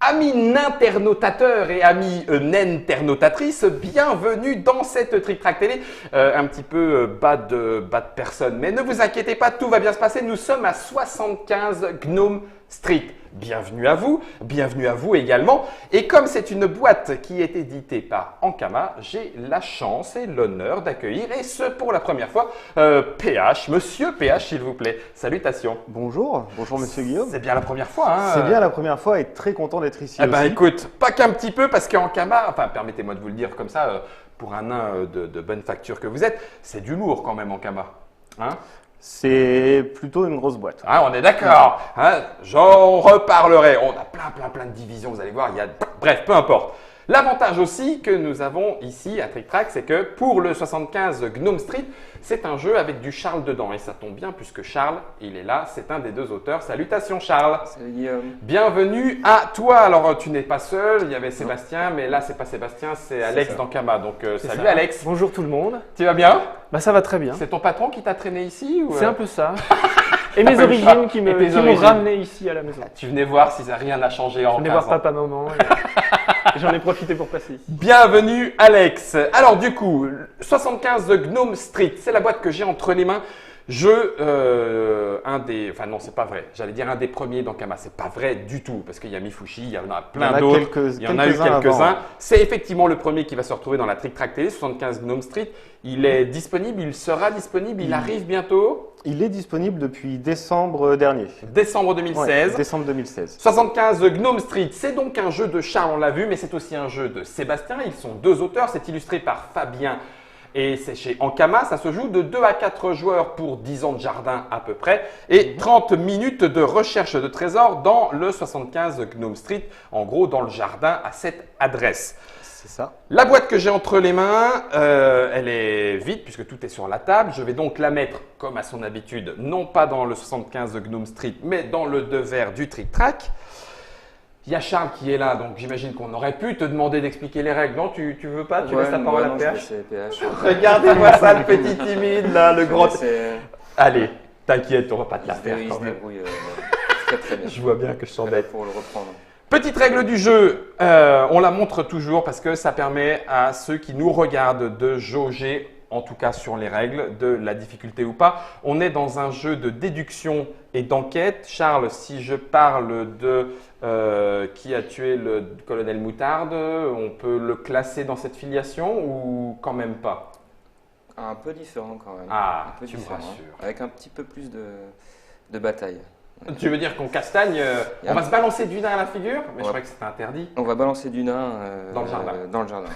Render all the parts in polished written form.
Amis ninternotateurs et amis nenternotatrices, bienvenue dans cette Trick Track Télé. Un petit peu bas de personne, mais ne vous inquiétez pas, tout va bien se passer. Nous sommes à 75 Gnome Street. Bienvenue à vous également. Et comme c'est une boîte qui est éditée par Ankama, j'ai la chance et l'honneur d'accueillir, et ce pour la première fois, PH, Monsieur PH s'il vous plaît. Salutations. Bonjour Monsieur Guillaume. C'est bien la première fois. Hein. C'est bien la première fois et très content d'être ici aussi. Ben écoute, pas qu'un petit peu parce qu'Ankama, enfin permettez-moi de vous le dire comme ça, pour un nain de bonne facture que vous êtes, c'est du lourd quand même Ankama. Hein? C'est plutôt une grosse boîte. Ah, on est d'accord. Hein, j'en reparlerai. On a plein de divisions, vous allez voir. Bref, peu importe. L'avantage aussi que nous avons ici à Trick Track, c'est que pour le 75 Gnome Street, c'est un jeu avec du Charles dedans. Et ça tombe bien puisque Charles, il est là, c'est un des deux auteurs. Salutations Charles. Salut Guillaume. Bienvenue à toi. Alors tu n'es pas seul, il y avait Sébastien, mais là c'est pas Sébastien, c'est Alex d'Ankama. Donc salut ça. Alex. Bonjour tout le monde. Tu vas bien? Bah ça va très bien. C'est ton patron qui t'a traîné ici ou C'est un peu ça. Et mes peu le chat. origines qui Et tes m'ont origines. ramené ici à la maison. Tu venais voir si rien n'a changé en Je venais 15 voir ans. papa, maman. Et j'en ai profité pour passer ici. Bienvenue Alex. Alors du coup, 75 Gnome Street, c'est la boîte que j'ai entre les mains. Enfin non, c'est pas vrai. J'allais dire un des premiers d'Ankama. C'est pas vrai du tout parce qu'il y a Mifushi, il y en a plein d'autres. Il y en a eu quelques-uns. C'est effectivement le premier qui va se retrouver dans la Trick Track Télé, 75 Gnome Street. Il est disponible, il sera disponible, il arrive bientôt. Il est disponible depuis décembre dernier. Décembre 2016. Ouais, décembre 2016. 75 Gnome Street, c'est donc un jeu de Charles, on l'a vu, mais c'est aussi un jeu de Sébastien. Ils sont deux auteurs, c'est illustré par Fabien et c'est chez Ankama. Ça se joue de 2 à 4 joueurs pour 10 ans de jardin à peu près et 30 minutes de recherche de trésors dans le 75 Gnome Street, en gros dans le jardin à cette adresse. C'est ça. La boîte que j'ai entre les mains, elle est vide puisque tout est sur la table. Je vais donc la mettre, comme à son habitude, non pas dans le 75 Gnome Street, mais dans le devers du Trick Track. Il y a Charles qui est là, donc j'imagine qu'on aurait pu te demander d'expliquer les règles. Non, tu veux pas? Tu laisses la parole à PH? Regardez-moi ça, le petit timide là, le grand. Allez, t'inquiète, on va pas te la faire Il quand se même. débrouille très bien. Je vois bien que je t'embête. Pour le reprendre. Petite règle du jeu, on la montre toujours parce que ça permet à ceux qui nous regardent de jauger, en tout cas sur les règles, de la difficulté ou pas. On est dans un jeu de déduction et d'enquête. Charles, si je parle de qui a tué le colonel Moutarde, on peut le classer dans cette filiation ou quand même pas? Un peu différent quand même. Ah, un peu tu me différent, rassures. avec un petit peu plus de bataille. Tu veux dire qu'on castagne, on va se balancer du nain à la figure? Mais je Ouais. croyais que c'était interdit. On va balancer du nain Dans le jardin. Dans le jardin.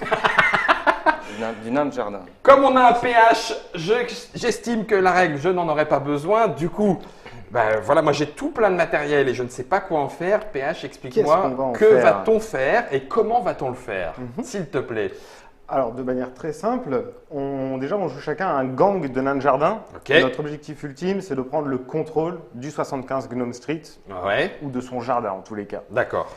du nain de jardin. Comme on a un PH, j'estime que la règle, je n'en aurais pas besoin. Du coup, ben voilà, moi j'ai tout plein de matériel et je ne sais pas quoi en faire. PH, explique-moi, que va-t-on faire et comment va-t-on le faire, s'il te plaît? Alors de manière très simple, déjà on joue chacun un gang de nains de jardin. Ok. Et notre objectif ultime, c'est de prendre le contrôle du 75 Gnome Street Ouais, ou de son jardin en tous les cas. d'accord.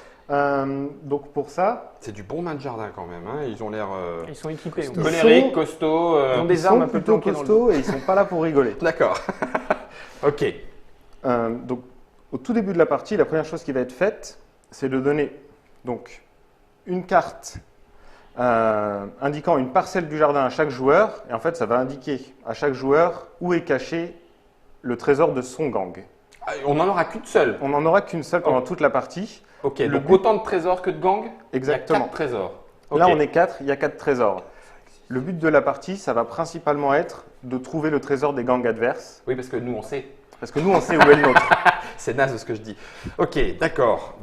Donc pour ça, C'est du bon nain de jardin quand même, hein. Ils ont l'air Ils sont équipés. Ils colériques, sont- costauds. Ils ont ils des armes sont un peu plutôt planquées dans le costauds et ils sont pas là pour rigoler. D'accord. Ok. Donc, au tout début de la partie, la première chose qui va être faite, c'est de donner donc, une carte indiquant une parcelle du jardin à chaque joueur. Et en fait, ça va indiquer à chaque joueur où est caché le trésor de son gang. Ah, on n'en aura qu'une seule. On n'en aura qu'une seule pendant toute la partie. Ok, Le donc but- autant de trésors que de gangs? Exactement. Il y a 4 trésors. Ok. Là, on est 4, il y a 4 trésors. Le but de la partie, ça va principalement être de trouver le trésor des gangs adverses. Oui, parce que nous on sait. Parce que nous, on sait où est le nôtre. C'est naze ce que je dis. Ok, d'accord.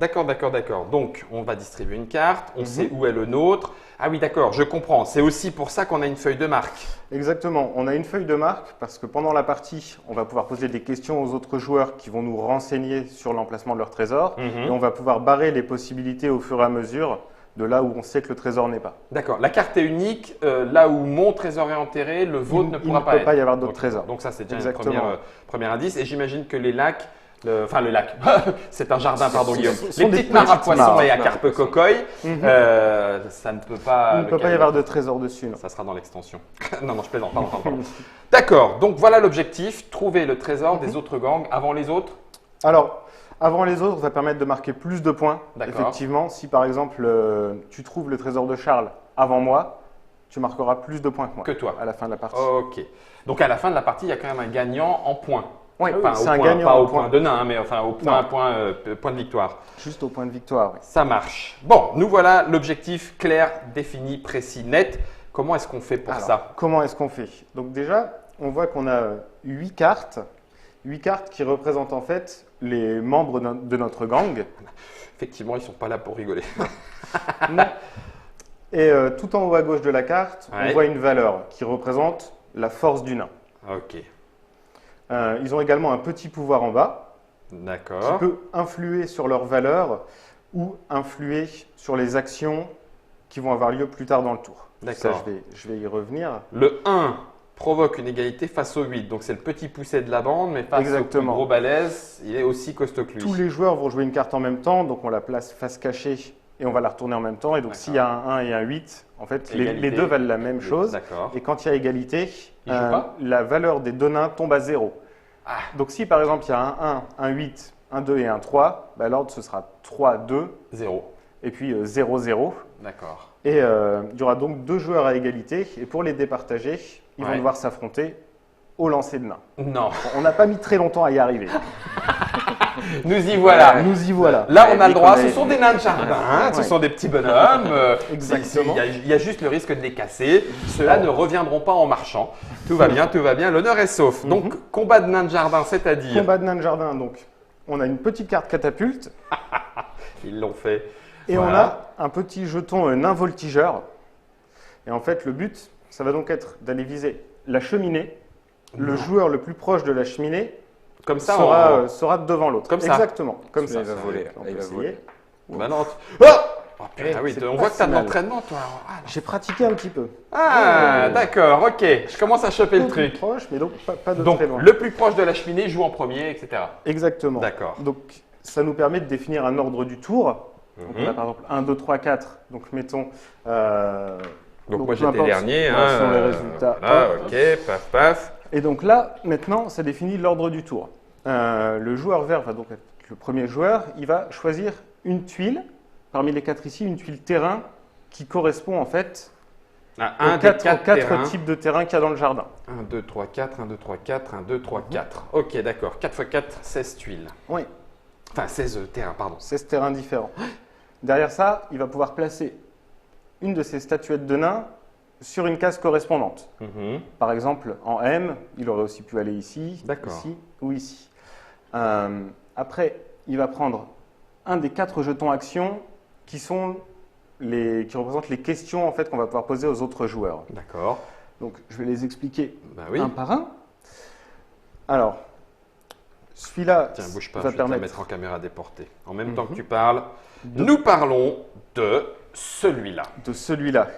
Donc, on va distribuer une carte, on sait où est le nôtre. Ah oui, d'accord, je comprends. C'est aussi pour ça qu'on a une feuille de marque. Exactement. On a une feuille de marque parce que pendant la partie, on va pouvoir poser des questions aux autres joueurs qui vont nous renseigner sur l'emplacement de leur trésor. Et on va pouvoir barrer les possibilités au fur et à mesure de là où on sait que le trésor n'est pas. D'accord, la carte est unique. Là où mon trésor est enterré, le vôtre ne pourra pas Il ne être. peut pas y avoir d'autres Ok, trésors. Donc ça, c'est déjà Exactement. premier indice. Et j'imagine que les lacs, enfin le lac, c'est un jardin, pardon Guillaume. sont Les des petites mares à petites poissons mares. et à carpe cocoy, ça ne peut pas. Il ne peut pas y avoir de trésor dessus. Non. Ça sera dans l'extension. non, je plaisante, pardon. D'accord, donc voilà l'objectif, trouver le trésor des autres gangs avant les autres. Alors, avant les autres, va permettre de marquer plus de points. D'accord. Effectivement, si par exemple tu trouves le trésor de Charles avant moi, tu marqueras plus de points que moi. Que toi. À la fin de la partie. Ok. Donc à la fin de la partie, il y a quand même un gagnant en points. Oui, Enfin, c'est au un point, gagnant pas en au points. point de nain, hein, mais enfin au point, Non. point de victoire. Juste au point de victoire. Oui. Ça marche. Bon, nous voilà l'objectif clair, défini, précis, net. Comment est-ce qu'on fait pour Alors, ça? comment est-ce qu'on fait? Donc déjà, on voit qu'on a 8 cartes. 8 cartes qui représentent en fait les membres de notre gang. Effectivement, ils sont pas là pour rigoler. Non. Et tout en haut à gauche de la carte, Ouais. on voit une valeur qui représente la force du nain. Ok. Ils ont également un petit pouvoir en bas qui D'accord. peut influer sur leur valeur ou influer sur les actions qui vont avoir lieu plus tard dans le tour. Ça, D'accord. je vais y revenir. Le 1 provoque une égalité face au 8. Donc c'est le petit pousset de la bande, mais face au plus Exactement. gros balèze, il est aussi costaud que lui. Tous les joueurs vont jouer une carte en même temps, donc on la place face cachée et on va la retourner en même temps. Et donc D'accord. s'il y a un 1 et un 8, en fait, Égalité. les deux valent la même chose. D'accord. Et quand il y a égalité, Ils jouent pas la valeur des deux nains tombe à 0. Ah. Donc si par exemple il y a un 1, un 8, un 2 et un 3, bah, l'ordre ce sera 3, 2 0. et puis 0, 0. D'accord. Et il y aura donc deux joueurs à égalité. Et pour les départager, ils vont Ouais. devoir s'affronter au lancer de nains. Non. On n'a pas mis très longtemps à y arriver. Nous y voilà. Nous y voilà. Là, on a le dit droit. qu'on Ce avait- sont des nains de jardin. Hein, ce Ouais. sont des petits bonhommes. Exactement. Il y a juste le risque de les casser. Ceux-là ne reviendront pas en marchant. Tout va bien, tout va bien. L'honneur est sauf. Donc, combat de nains de jardin, c'est-à-dire. Combat de nains de jardin, donc on a une petite carte catapulte Ils l'ont fait. et Voilà. on a un petit jeton nain voltigeur. Et en fait, le but, ça va donc être d'aller viser la cheminée. Le joueur le plus proche de la cheminée Comme ça, sera devant l'autre. Comme ça. Exactement, comme ça. Celui-là, il va voler, On là, peut il va essayer. voler. Bah non. Oh putain, oui, c'est on pas voit que tu as si de mal. l'entraînement, toi. J'ai pratiqué un petit peu. Ah, d'accord, ok. Je commence à choper le Tout plus truc. proche, mais donc pas de Donc, très loin. le plus proche de la cheminée joue en premier, etc. Exactement. D'accord. Donc, ça nous permet de définir un ordre du tour. Donc, on a par exemple 1, 2, 3, 4. Donc, mettons. Donc, moi peu j'étais importe, dernier. voilà, Hein, selon les résultats. Voilà, Hop. ok, paf, paf. Et donc là, maintenant, ça définit l'ordre du tour. Le joueur vert va donc être le premier joueur. Il va choisir une tuile, parmi les 4 ici, une tuile terrain qui correspond en fait Ah, aux un des 4 terrains. types de terrain qu'il y a dans le jardin. 1, 2, 3, 4, 1, 2, 3, 4, 1, 2, 3, 4. Ok, d'accord. 4 x 4, 16 tuiles. Oui, Enfin, 16 terrains, pardon. 16 terrains différents. Derrière ça, il va pouvoir placer une de ces statuettes de nains sur une case correspondante. Mhm. Par exemple, en M, il aurait aussi pu aller ici, D'accord. ici ou ici. Après, il va prendre un des 4 jetons actions qui représentent les questions en fait, qu'on va pouvoir poser aux autres joueurs. D'accord. Donc, je vais les expliquer Bah oui. un par un. Alors, celui-là Tiens, bouge pas, va je vais te la permettre mettre en caméra déportée. En même temps que tu parles, nous parlons de celui-là. de celui-là.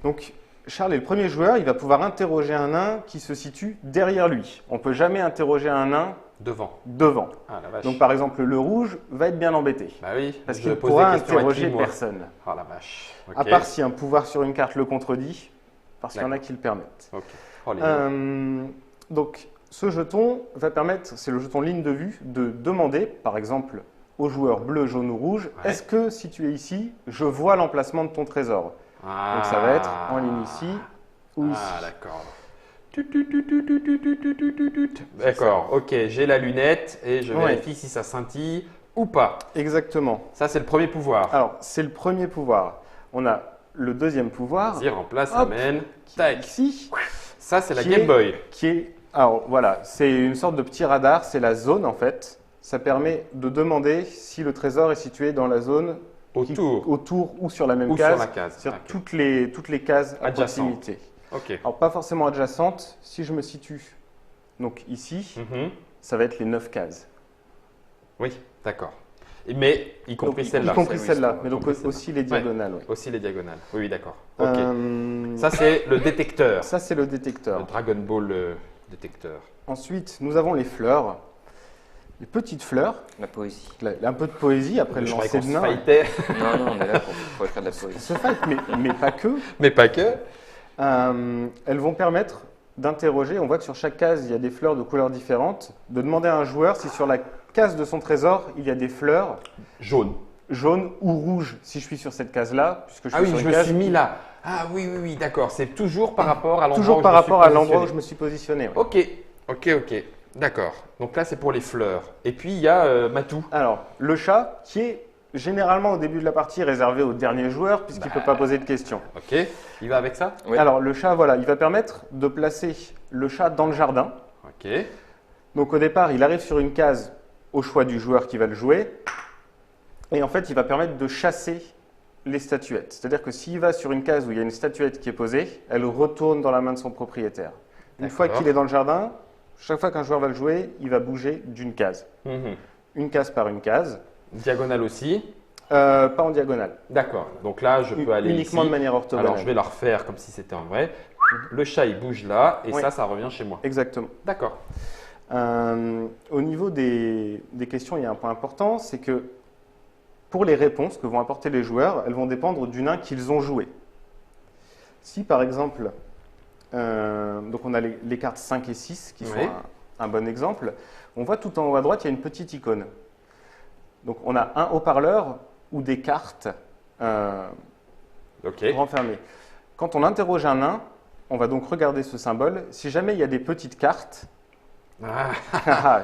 Donc, Charles est le premier joueur, il va pouvoir interroger un nain qui se situe derrière lui. On ne peut jamais interroger un nain Devant. devant. Ah la vache. Donc, par exemple, le rouge va être bien embêté. Bah oui, Parce je qu'il ne pose pourra des questions à qui, interroger moi personne. Ah la vache. Ok. À part si un pouvoir sur une carte le contredit, parce qu'il y en a qui le permettent. Ok. Oh, les Donc, ce jeton va permettre, c'est le jeton ligne de vue, de demander, par exemple, au joueur bleu, jaune ou rouge, Ouais. est-ce que si tu es ici, je vois l'emplacement de ton trésor? Donc, ça va être en ligne ici ou ici. Ah d'accord. D'accord, ok, j'ai la lunette et je Ouais. vérifie si ça scintille ou pas. Exactement. Ça, c'est le premier pouvoir. Alors, c'est le premier pouvoir. On a le deuxième pouvoir, Vas-y, remplace, Hop. amène. qui est Tac. ici, Ça, c'est la Qui Game est- Boy. qui est... Alors, voilà, c'est une sorte de petit radar, c'est la zone, en fait. Ça permet de demander si le trésor est situé dans la zone autour ou sur la même Ou sur case, la case. sur Ok. toutes les cases à Adjacentes. proximité. Ok. Alors, pas forcément adjacentes. Si je me situe donc ici, Mhm. ça va être les 9 cases. Oui, d'accord. Mais y compris Donc, celle-là. Y compris oui, celle-là, c'est mais donc compris celle-là. aussi les diagonales. oui. Aussi les diagonales. Oui, oui, d'accord. Ok. Ça, Ça, c'est le détecteur. c'est le Le détecteur. Dragon Ball détecteur. Ensuite, nous avons les fleurs. Les petites fleurs. La poésie. Un peu de poésie après le Je croyais lancer qu'on de se nain. fightait. Non, non, on est là pour écrire de la poésie. Se fight, mais pas que. Mais pas que. Elles vont permettre d'interroger, on voit que sur chaque case, il y a des fleurs de couleurs différentes, de demander à un joueur si sur la case de son trésor, il y a des fleurs Jaune. jaunes ou rouges, si je suis sur cette case-là, puisque je suis Ah oui, sur je une me case. suis mis là. Ah oui, oui, oui, d'accord. C'est toujours par rapport à l'endroit Toujours où par je me suis rapport à l'endroit où positionné. je me suis positionné. ouais. Ok, ok, ok. D'accord. Donc là, c'est pour les fleurs. Et puis, il y a Matou. Alors, le chat, qui est généralement au début de la partie réservé au dernier joueur, puisqu'il ne peut pas poser de questions. Ok. Il va avec ça? Oui. Alors, le chat, voilà, il va permettre de placer le chat dans le jardin. Ok. Donc, au départ, il arrive sur une case au choix du joueur qui va le jouer. Et en fait, il va permettre de chasser les statuettes. C'est-à-dire que s'il va sur une case où il y a une statuette qui est posée, elle retourne dans la main de son propriétaire. Une fois D'accord. qu'il est dans le jardin, chaque fois qu'un joueur va le jouer, il va bouger d'une case. Mhm. Une case par une case, Diagonale aussi. pas en diagonale. D'accord. Donc là, je peux aller Uniquement ici. de manière orthogonale. Alors, je vais la refaire comme si c'était en vrai. Le chat, il bouge là. Et Oui. ça revient chez moi. Exactement. D'accord. Au niveau des questions, il y a un point important, c'est que pour les réponses que vont apporter les joueurs, elles vont dépendre du nain qu'ils ont joué. Si par exemple, donc on a les cartes 5 et 6 qui sont Oui. un bon exemple, on voit tout en haut à droite, il y a une petite icône. Donc on a un haut-parleur ou des cartes Ok. renfermées. Quand on interroge un nain, on va donc regarder ce symbole. Si jamais il y a des petites cartes, Ah,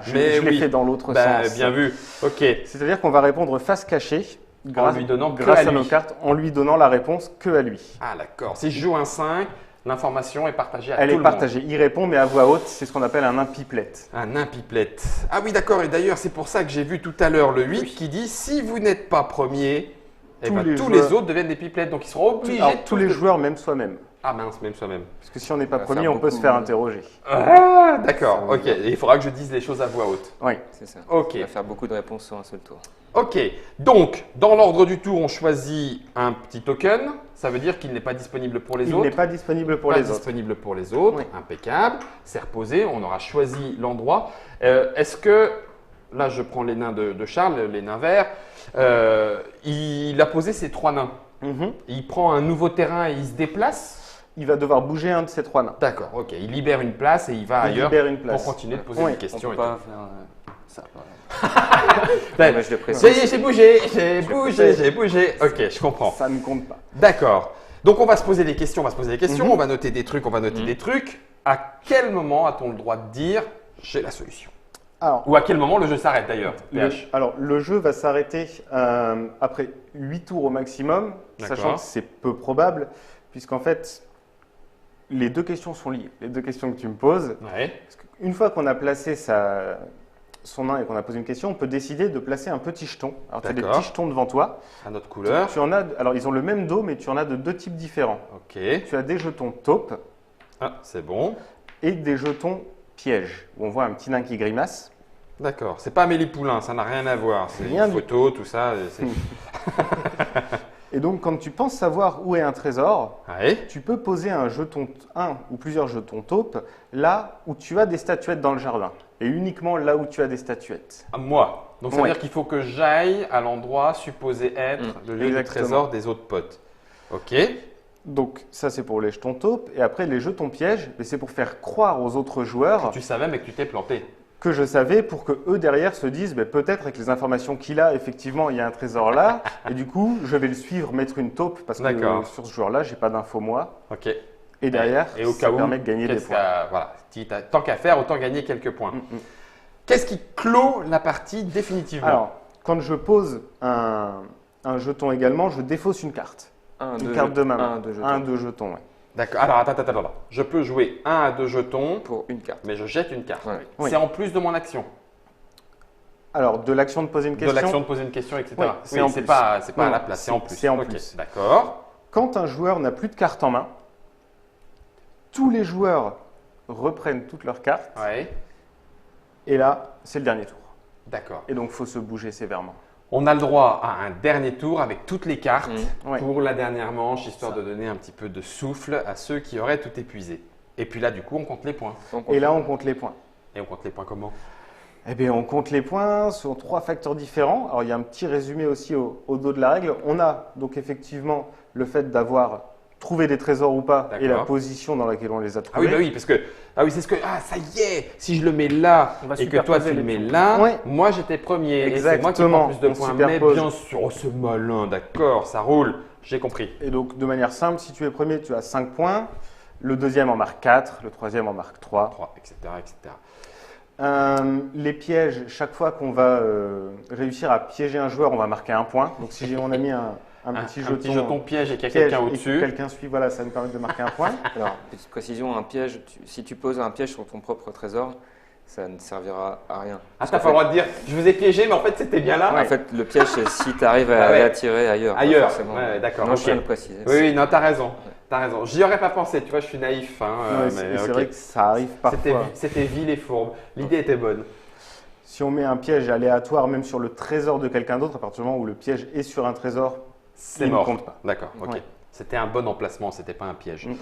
je mais l'ai oui. fait dans l'autre Bah, sens. bien vu. Ok. C'est-à-dire qu'on va répondre face cachée grâce, lui donnant que grâce à à nos lui. cartes, en lui donnant la réponse que à lui. Ah, d'accord. Si je joue un 5, l'information est partagée à Elle tout est le monde. partagée. Il répond, mais à voix haute, c'est ce qu'on appelle un nain pipelette. Un nain pipelette. Ah oui, d'accord. Et d'ailleurs, c'est pour ça que j'ai vu tout à l'heure le 8 qui dit si vous n'êtes pas premier, eh Tous ben, les tous joueurs- les autres deviennent des pipelettes. Donc, ils seront obligés Alors, de tous les joueurs, même soi-même. Ah mince, même soi-même. Parce que si on n'est pas Ça va premier, faire on peut se beaucoup. faire interroger. Ah, d'accord. Ça Ok. va. Et il faudra que je dise les choses à voix haute. Oui. C'est ça. Ok. On va faire beaucoup de réponses sur un seul tour. Ok. Donc, dans l'ordre du tour, on choisit un petit token. Ça veut dire qu'il n'est pas disponible pour les Il autres. n'est pas disponible pour Pas les autres. disponible pour les autres. Oui. Impeccable. C'est reposé. On aura choisi l'endroit. Est-ce que, là, je prends les nains de Charles, les nains verts. Il a posé ses 3 nains. Mhm. Il prend un nouveau terrain et il se déplace. Il va devoir bouger un de ces 3 nains. D'accord, ok. Il libère une place et il va Il ailleurs libère une place. pour continuer de poser Ouais. des On questions. peut et pas faire ça. par exemple. Ouais. Mais je le tout. précise. Ça y est, j'ai bougé, j'ai préfère. bougé. Ok, je comprends. Ça ne compte pas. D'accord. Donc on va se poser des questions, Mhm. on va noter des trucs, des trucs. À quel moment a-t-on le droit de dire j'ai la solution? Alors, Ou à quel moment le jeu s'arrête d'ailleurs? PH. le jeu va s'arrêter après 8 tours au maximum, D'accord. sachant que c'est peu probable, puisqu'en fait, les deux questions sont liées. Les deux questions que tu me poses, Ouais. parce qu'une fois qu'on a placé son nain et qu'on a posé une question, on peut décider de placer un petit jeton. Alors, tu as des D'accord. petits jetons devant toi. À notre couleur. Tu en as, alors, ils ont le même dos, mais tu en as de deux types différents. Ok. Tu as des jetons taupe Ah, c'est bon. et des jetons piège, où on voit un petit nain qui grimace. D'accord. C'est pas Amélie Poulain, ça n'a rien à voir. C'est Rien une du photo, tout ça. c'est- Et donc, quand tu penses savoir où est un trésor, Ouais. tu peux poser un ou plusieurs jetons taupe là où tu as des statuettes dans le jardin. Et uniquement là où tu as des statuettes. À moi. Donc ça veut Ouais. dire qu'il faut que j'aille à l'endroit supposé être le lieu du Exactement. trésor des autres potes. Ok. Donc, ça, c'est pour les jetons taupes. Et après, les jetons pièges, mais c'est pour faire croire aux autres joueurs Tu savais mais que tu t'es planté. que je savais pour que eux derrière se disent ben, peut-être avec les informations qu'il a, effectivement, il y a un trésor là. Et du coup, je vais le suivre, mettre une taupe parce que D'accord. sur ce joueur-là, j'ai pas d'infos moi. Ok. Et derrière, Et au ça cas où, permet de gagner des qu'est-ce points. voilà. Tant qu'à faire, autant gagner quelques points. Mm, mm. Qu'est-ce qui clôt la partie définitivement? Alors, quand je pose un jeton également, je défausse une carte. Une carte de ma main. Un, deux jetons, ouais. D'accord. Alors attends. Je peux jouer 1 à 2 jetons, Pour une carte. mais je jette une carte. Ouais. Oui. C'est en plus de mon action. Alors, de l'action de poser une question. De l'action de poser une question, etc. Oui, c'est en c'est plus. pas à Non, la place, c'est en plus. c'est en Ok, plus. D'accord. Quand un joueur n'a plus de cartes en main, tous les joueurs reprennent toutes leurs cartes. Ouais. Et là, c'est le dernier tour. D'accord. Et donc, il faut se bouger sévèrement. On a le droit à un dernier tour avec toutes les cartes Ouais. pour la dernière manche, histoire Ça. de donner un petit peu de souffle à ceux qui auraient tout épuisé. Et puis là, du coup, on compte les points. Donc, Et là, on compte les points. Et on compte les points comment? Eh bien, on compte les points sur 3 facteurs différents. Alors, il y a un petit résumé aussi au dos de la règle. On a donc effectivement le fait d'avoir trouver des trésors ou pas et la D'accord. position dans laquelle on les a Ah trouvés. oui, bah oui, parce que c'est ce que ça y est. Si je le mets là On va et que toi tu superposer le les mets pions. là, Ouais. moi j'étais premier. Et c'est moi qui Exactement, prends plus de on points. Mais superpose. bien sûr, oh, c'est malin, d'accord, ça roule. J'ai compris. Et donc, de manière simple, si tu es premier, tu as 5 points. Le deuxième en marque 4, le troisième en marque 3. 3, etc., etc. Les pièges, chaque fois qu'on va réussir à piéger un joueur, on va marquer un point. Donc, si on a mis un petit jeton piège et qu'il y a piège quelqu'un et que au-dessus. quelqu'un suit, voilà, ça nous permet de marquer un point. Alors, petite précision, un piège, si tu poses un piège sur ton propre trésor, ça ne servira à rien. Ah, t'as pas le droit de dire je vous ai piégé, mais en fait c'était bien là. En fait, le piège, c'est si tu arrives à Ah ouais. l'attirer ailleurs. pas Ailleurs. forcément. Ouais, d'accord, Non, ok. je tiens à le préciser. Oui, oui, non, t'as raison. T'as raison. J'y aurais pas pensé, tu vois, je suis naïf. Hein, Ouais, mais c'est ok. vrai que ça arrive parfois. C'était vil et fourbe. L'idée était bonne. Si on met un piège aléatoire, même sur le trésor de quelqu'un d'autre, à partir du moment où le piège est sur un trésor, C'est il ne mort. compte pas. D'accord, ok. Ouais. C'était un bon emplacement, c'était pas un piège. Mm, mm.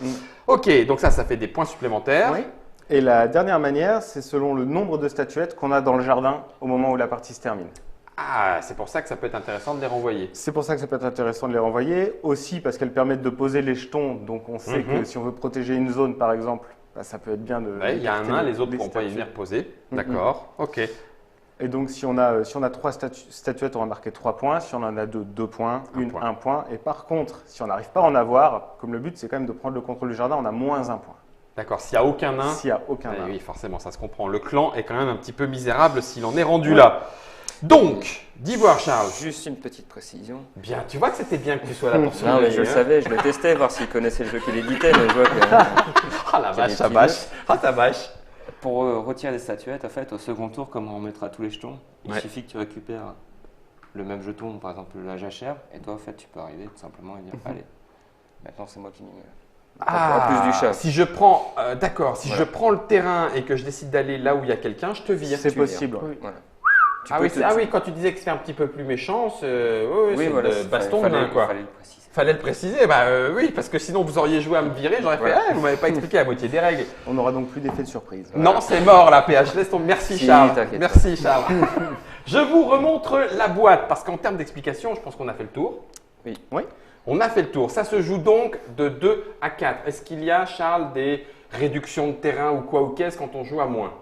Ok, donc ça fait des points supplémentaires. Oui. Et la dernière manière, c'est selon le nombre de statuettes qu'on a dans le jardin au moment où la partie se termine. Ah, c'est pour ça que ça peut être intéressant de les renvoyer. C'est pour ça que ça peut être intéressant de les renvoyer. Aussi parce qu'elles permettent de poser les jetons. Donc on sait que si on veut protéger une zone, par exemple, bah, ça peut être bien de. Ouais, il y a un d'écarter nain, les autres les pourront pas y statuettes. venir poser. Mhm. D'accord, ok. Et donc si on a 3 statuettes, on va marquer 3 points. Si on en a 2 points. Un Une, point. 1 point. Et par contre, si on n'arrive pas à en avoir, comme le but c'est quand même de prendre le contrôle du jardin, on a moins 1 point. D'accord, s'il n'y a aucun nain. S'il n'y a aucun Eh nain. oui, forcément, ça se comprend. Le clan est quand même un petit peu misérable s'il en est rendu là. Donc, d'Ivoire Charles. Juste une petite précision. Bien, tu vois que c'était bien que tu sois là pour Non, mais je le hein. savais, je le testais, voir s'il connaissait le jeu qu'il éditait, mais je vois que. Ah la Qu'il y a vache, des ça petits vache. Ah ta vache. Pour retirer des statuettes, en fait, au second tour, comme on remettra tous les jetons, il Ouais. suffit que tu récupères le même jeton, par exemple la jachère, et toi, en fait, tu peux arriver tout simplement et dire allez, maintenant c'est moi qui m'y mets. En plus du chat. Si je prends, d'accord, si Voilà. je prends le terrain et que je décide d'aller là où il y a quelqu'un, je te vire. C'est Tu vires. possible. Oui. Voilà. Tu Ah peux oui, te- ah oui, quand tu disais que c'était un petit peu plus méchant, c'est Oui, voilà, de baston de fallait, nain quoi. fallait le préciser. Fallait le préciser, oui, parce que sinon vous auriez joué à me virer, j'aurais fait, Voilà. vous m'avez pas expliqué la moitié des règles. On n'aura donc plus d'effet de surprise. Non, c'est mort la PH, laisse tomber. Merci Si, Charles. t'inquiète Merci Charles. Je vous remontre la boîte parce qu'en termes d'explication, je pense qu'on a fait le tour. Oui. Oui. On a fait le tour. Ça se joue donc de 2 à 4. Est-ce qu'il y a, Charles, des réductions de terrain ou quoi ou qu'est-ce quand on joue à moins?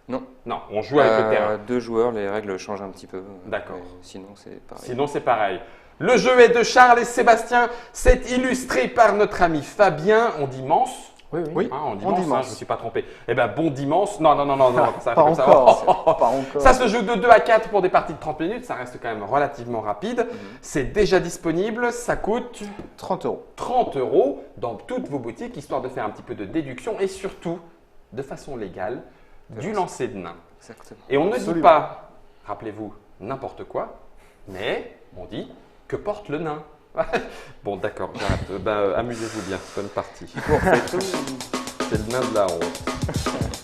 Non. Non, on joue avec le terrain. 2 joueurs, les règles changent un petit peu. D'accord. Mais sinon, c'est pareil. Sinon, c'est pareil. Le jeu est de Charles et Sébastien. C'est illustré par notre ami Fabien. On dit Mance. Oui. Hein, on dit On Mance, dit hein, Mance. je ne me suis pas trompé. Eh bien, bon dimanche. Non, ça Pas comme ça. encore. Pas encore. Ça se joue de 2 à 4 pour des parties de 30 minutes. Ça reste quand même relativement rapide. C'est déjà disponible. Ça coûte 30 euros. 30 € dans toutes vos boutiques, histoire de faire un petit peu de déduction et surtout, de façon légale, du lancer de nain. Exactement. Et on ne dit Absolument. pas, rappelez-vous, n'importe quoi, mais on dit que porte le nain. Bon, d'accord, j'arrête. Amusez-vous bien, bonne partie. C'est le nain de la honte.